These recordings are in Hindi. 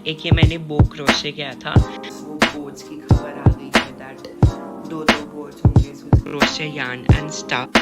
एक ये मैंने बो क्रोशे किया था, वो बोर्ड्स की खबर आ गई है दैट दो बोर्ड्स होंगे, सो crochet yarn and stuff.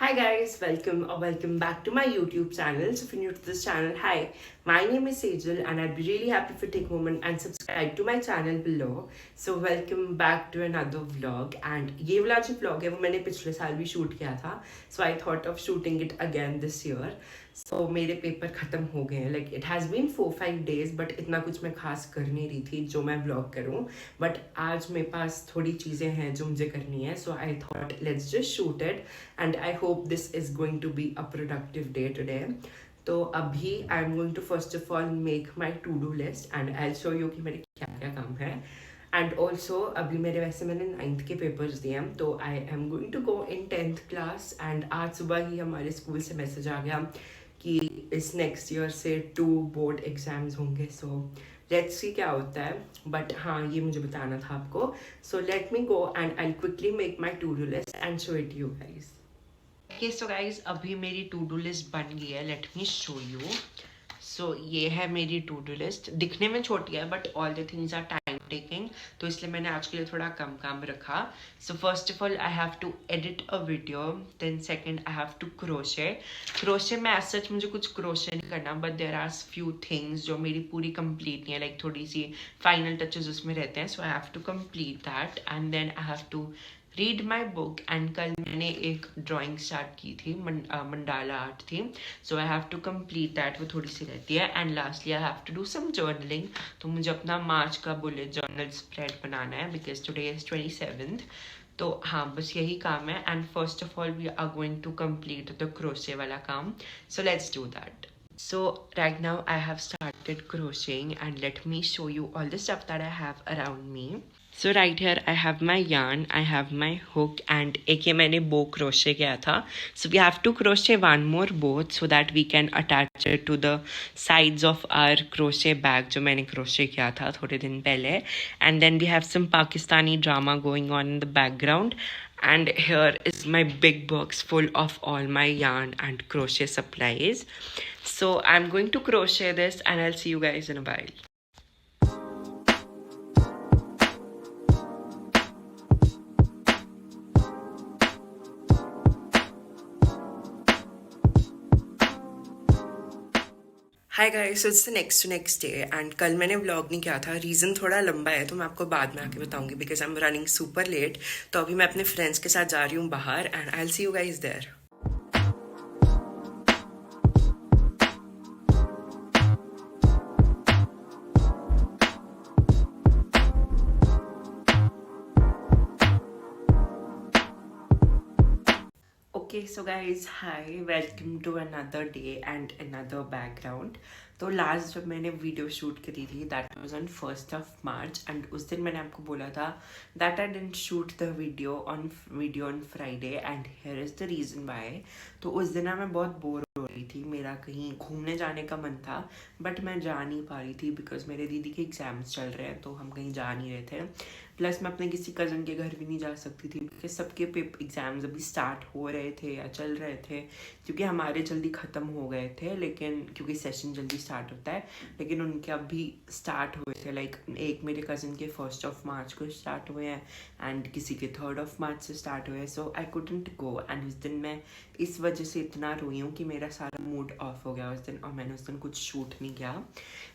Hi guys, welcome back to my YouTube channel. So if you're new to this channel, hi, my name is Sejal and I'd be really happy if you take a moment and subscribe to my channel below. So welcome back to another vlog, and ये वाला जो vlog है वो मैंने पिछले साल भी shoot किया था. So I thought of shooting it again this year. So मेरे पेपर ख़त्म हो गए हैं. Like it has been 4-5 days, but इतना कुछ मैं खास कर नहीं रही थी जो मैं vlog करूँ. But आज मेरे पास थोड़ी चीज़ें हैं जो मुझे करनी है. So I thought let's just shoot it, and I hope this is going to be a productive day today. तो अभी I'm going to first of all make my to-do list and I'll show you कि मेरे क्या क्या काम है. एंड ऑल्सो अभी मैंने 9th के पेपर्स दिए हैं, तो I am going to go in 10th class. And आज सुबह ही हमारे स्कूल से मैसेज आ गया कि इस नेक्स्ट ईयर से 2 बोर्ड एग्जाम्स होंगे. सो लेट्स सी क्या होता है, बट हाँ ये मुझे बताना था आपको. So let me go and I quickly make my to do list and show it you guys. Okay so guys अभी मेरी टू डू लिस्ट बन गई है. Let me show you. So ये है मेरी टू डू लिस्ट. दिखने में छोटी है but all the things are time taking, तो इसलिए मैंने आज के लिए थोड़ा कम काम रखा. So first of all I have to edit a video, then second I have to crochet में एज सच मुझे कुछ क्रोशे नहीं करना, but there are few things जो मेरी पूरी कंप्लीट नहीं है, लाइक थोड़ी सी फाइनल टचेस उसमें रहते हैं. So I have to complete that and then I have to read my book. And कल मैंने एक ड्राइंग स्टार्ट की थी, मंडाला आर्ट थी. So I have to complete that, वो थोड़ी सी रहती है. And lastly I have to do some journaling. तो मुझे अपना मार्च का बुलेट जर्नल स्प्रेड बनाना है बिकॉज टुडे इज 27th. तो हाँ बस यही काम है. And first of all we are going to complete the crochet वाला काम. So let's do that. So right now I have started crocheting and let me show you all the stuff that I have around me. So right here I have my yarn, I have my hook and एक ये मैंने bow crochet किया था. So we have to crochet one more bow so that we can attach it to the sides of our crochet bag जो मैंने crochet किया था थोड़े दिन पहले. And then we have some Pakistani drama going on in the background. And here is my big box full of all my yarn and crochet supplies. So I'm going to crochet this and I'll see you guys in a while. Hi guys, so it's the next day and कल मैंने व्लॉग नहीं किया था. रीज़न थोड़ा लंबा है तो मैं आपको बाद में आके बताऊंगी because I am running super late. तो अभी मैं अपने फ्रेंड्स के साथ जा रही हूँ बाहर and I will see you guys there. Okay, so guys, hi, welcome to another day and another background. तो लास्ट जब मैंने वीडियो शूट करी थी that was on 1st of March and उस दिन मैंने आपको बोला था that I didn't shoot the video on Friday and here is the reason why. तो उस दिन मैं बहुत बोर हो रही थी, मेरा कहीं घूमने जाने का मन था बट मैं जा नहीं पा रही थी बिकॉज मेरे दीदी के एग्ज़ाम्स चल रहे हैं तो हम कहीं जा नहीं रहे थे. प्लस मैं अपने किसी कज़न के घर भी नहीं जा सकती थी बिकॉज सबके एग्ज़ाम्स अभी स्टार्ट हो रहे थे या चल रहे थे, क्योंकि हमारे जल्दी ख़त्म हो गए थे लेकिन क्योंकि सेशन जल्दी स्टार्ट होता है, लेकिन उनके अभी स्टार्ट हुए थे. लाइक एक मेरे कज़न के 1st of March को स्टार्ट हुए हैं एंड किसी के 3rd of March से स्टार्ट हुए हैं. So I couldn't go and उस दिन मैं इस वजह से इतना रोई हूँ कि मेरा सारा मूड ऑफ हो गया उस दिन और मैंने उस दिन कुछ शूट नहीं किया.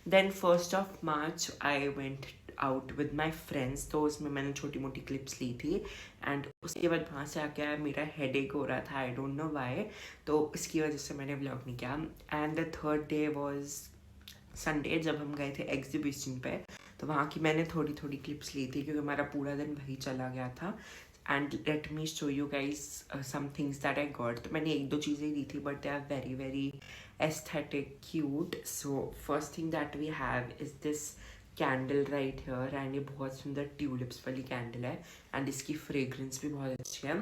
Then 1st of March I went out with my friends, तो उसमें मैंने छोटी मोटी क्लिप्स ली थी एंड उसके बाद वहाँ से आके मेरा हेडेक हो रहा था, आई डोंट नो वाई. तो इसकी वजह से मैंने व्लॉग नहीं किया. And the 3rd day was Sunday जब हम गए थे एग्जीबिशन पे, तो वहाँ की मैंने थोड़ी थोड़ी क्लिप्स ली थी क्योंकि हमारा पूरा दिन वही चला गया था. And let me show you guys some things that I got. तो मैंने 1-2 चीज़ें ली थी but they are very very aesthetic cute. So first thing that we have is this candle right here and ये बहुत सुंदर ट्यूलिप्स वाली कैंडल है एंड इसकी फ्रेग्रेंस भी बहुत अच्छी है.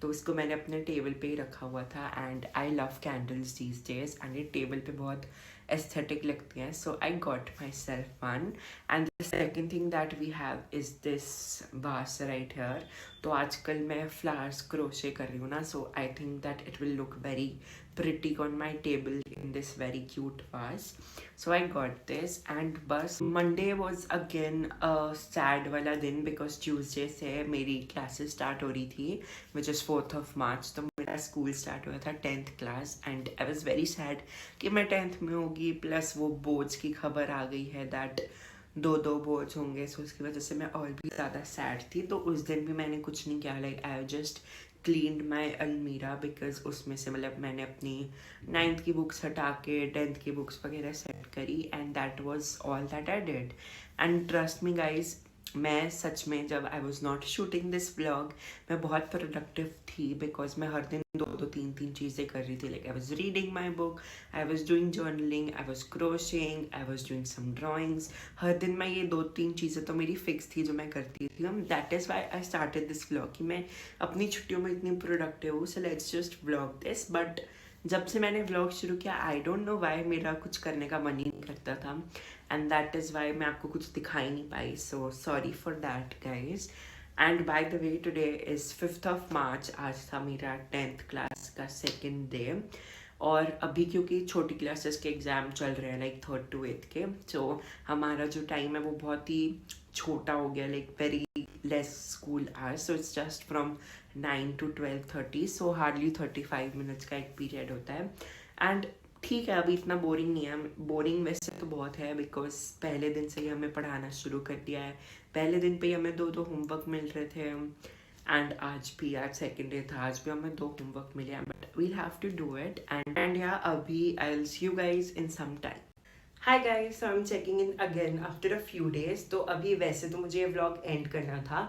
तो इसको मैंने अपने टेबल पे ही रखा हुआ था and I love candles these days and ये टेबल पे बहुत aesthetic लगती हैं. So I got myself one. And the second thing that we have is this vase right here. तो आजकल मैं flowers crochet कर रही हूँ ना, so I think that it will look very pretty on my table in this very cute vase. So I got this. And बस Monday was again a sad वाला दिन because Tuesday से मेरी classes start हो रही थी, which is 4th of March. तो मेरा school start हुआ था 10th class and I was very sad कि मैं 10th में होगी, plus वो boards की खबर आ गई है that दो बोर्ड्स होंगे. सो उसकी वजह से मैं और भी ज़्यादा सैड थी. तो उस दिन भी मैंने कुछ नहीं किया. लाइक आई जस्ट क्लीन्ड माई अलमीरा बिकॉज उसमें से मतलब मैंने अपनी 9th की बुक्स हटा के 10th की बुक्स वगैरह सेट करी and that was all that I did. And trust me guys, मैं सच में जब I was not shooting this vlog मैं बहुत प्रोडक्टिव थी बिकॉज मैं हर दिन दो तीन चीज़ें कर रही थी. Like I was reading my book, I was doing journaling, I was crocheting, I was doing some drawings. हर दिन मैं ये 2-3 चीज़ें तो मेरी फिक्स थी जो मैं करती थी. That is why I started this vlog कि मैं अपनी छुट्टियों में इतनी प्रोडक्टिव हूँ. So let's just vlog this. But जब से मैंने व्लॉग शुरू किया आई डोंट नो वाई मेरा कुछ करने का मन ही नहीं करता था एंड दैट इज़ वाई मैं आपको कुछ दिखा ही नहीं पाई. So sorry for that guys. And by the way today is 5th of March. आज था मेरा 10th क्लास का सेकेंड डे. और अभी क्योंकि छोटी क्लासेस के एग्ज़ाम चल रहे हैं लाइक 3rd to 8th के, सो हमारा जो टाइम है वो बहुत ही छोटा हो गया. Like very less school hours. So it's just from 9 to 12:30. So hardly 35 minutes का एक पीरियड होता है. एंड ठीक है, अभी इतना बोरिंग नहीं है. बोरिंग वैसे तो बहुत है बिकॉज पहले दिन से ही हमें पढ़ाना शुरू कर दिया है. पहले दिन पे ही हमें 2 होमवर्क मिल रहे थे एंड आज सेकेंड डे था, आज भी हमें 2 होमवर्क मिले हैं. But we'll have to do it. And या अभी I will see you guys in some time. Hi guys, so I am checking in again after a few days. तो अभी वैसे तो मुझे ये व्लॉग एंड करना था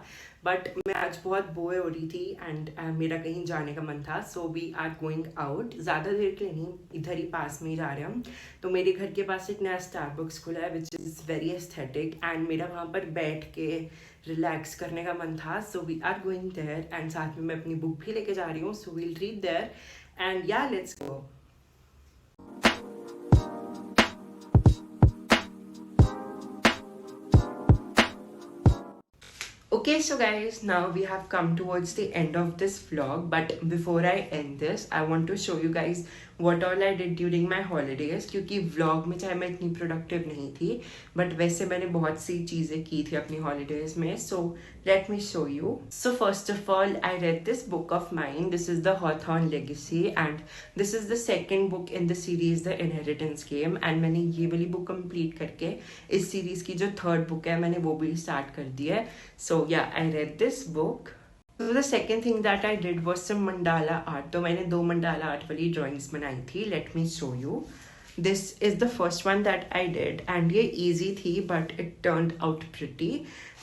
बट मैं आज बहुत बोर हो रही थी एंड मेरा कहीं जाने का मन था. So we are going out. ज़्यादा देर के लिए नहीं, इधर ही पास में ही जा रहे हैं हम. तो मेरे घर के पास एक नया स्टारबक्स खुला है which is very aesthetic and मेरा वहाँ पर बैठ के रिलैक्स करने का मन था. So we are going there and साथ में मैं अपनी बुक भी लेके जा रही हूँ. So we'll read there and yeah let's go. Okay, so guys, now we have come towards the end of this vlog. But before I end this, I want to show you guys what all I did during my holidays. क्योंकि vlog में चाहे मैं इतनी productive नहीं थी but वैसे मैंने बहुत सी चीज़ें की थी अपनी holidays में. So let me show you. So first of all, I read this book of mine. This is the Hawthorne Legacy and this is the second book in the series The Inheritance Game. And मैंने ये वाली book complete करके इस series की जो third book है मैंने वो भी start कर दी है. So yeah, I read this book. So the second thing that I did was some mandala art. तो मैंने 2 mandala art वाली drawings बनाई थी. Let me show you. This is the first one that I did and ये easy थी but it turned out pretty.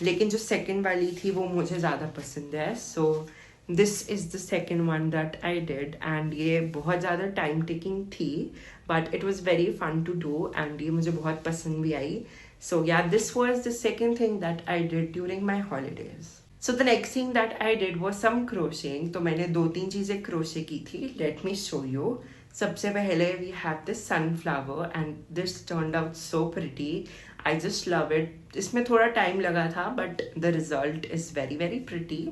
लेकिन जो second वाली थी वो मुझे ज़्यादा पसंद है. So this is the second one that I did and ये बहुत ज़्यादा time taking थी but it was very fun to do and ये मुझे बहुत पसंद भी आई. So yeah, this was the second thing that I did during my holidays. So the next thing that I did was some crocheting. तो मैंने 2-3 चीज़ें crochet की थी. Let me show you. सबसे पहले we have this sunflower and this turned out so pretty. I just love it. इसमें थोड़ा time लगा था but the result is very very pretty.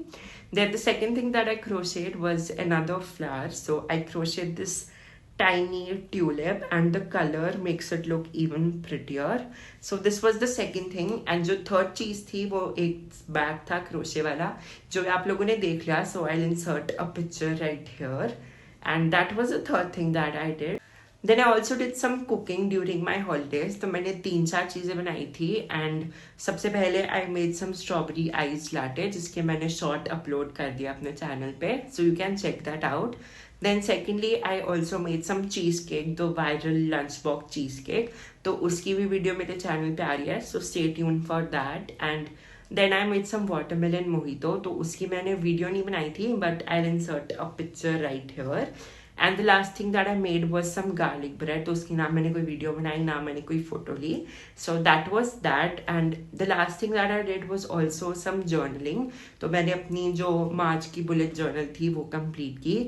Then the second thing that I crocheted was another flower. So I crocheted this tiny tulip and the color makes it look even prettier. So this was the second thing. And जो third चीज़ थी वो एक bag था crochet वाला जो आप लोगों ने देख लिया. So I'll insert a picture right here. And that was the third thing that I did. Then I also did some cooking during my holidays. तो मैंने 3-4 चीज़ें बनाई थी and सबसे पहले I made some strawberry iced latte जिसके मैंने short upload कर दिया अपने channel पे. So you can check that out. Then secondly, I also made some cheesecake, the viral lunchbox cheesecake. तो उसकी भी वीडियो मेरे चैनल पे आ रही है. So stay tuned for that. And then I made some watermelon mojito. तो उसकी मैंने वीडियो नहीं बनाई थी but I'll insert a picture right here. And the last thing that I made was some garlic bread. तो उसकी ना मैंने कोई वीडियो बनाई ना मैंने कोई फोटो ली. So that was that. And the last thing that I did was also some journaling. तो मैंने अपनी जो मार्च की बुलेट जर्नल थी वो कंप्लीट की.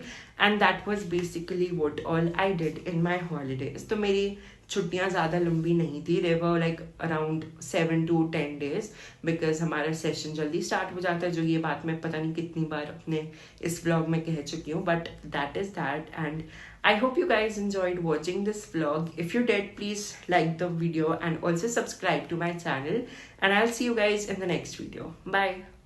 And that was basically what all I did in my holidays. तो मेरी छुट्टियाँ ज़्यादा लंबी नहीं थी, they were like around 7 to 10 days, because हमारा सेशन जल्दी स्टार्ट हो जाता है, जो ये बात मैं पता नहीं कितनी बार अपने इस व्लॉग में कह चुकी हूँ, but that is that. And I hope you guys enjoyed watching this vlog. If you did, please like the video and also subscribe to my channel. And I'll see you guys in the next video. Bye.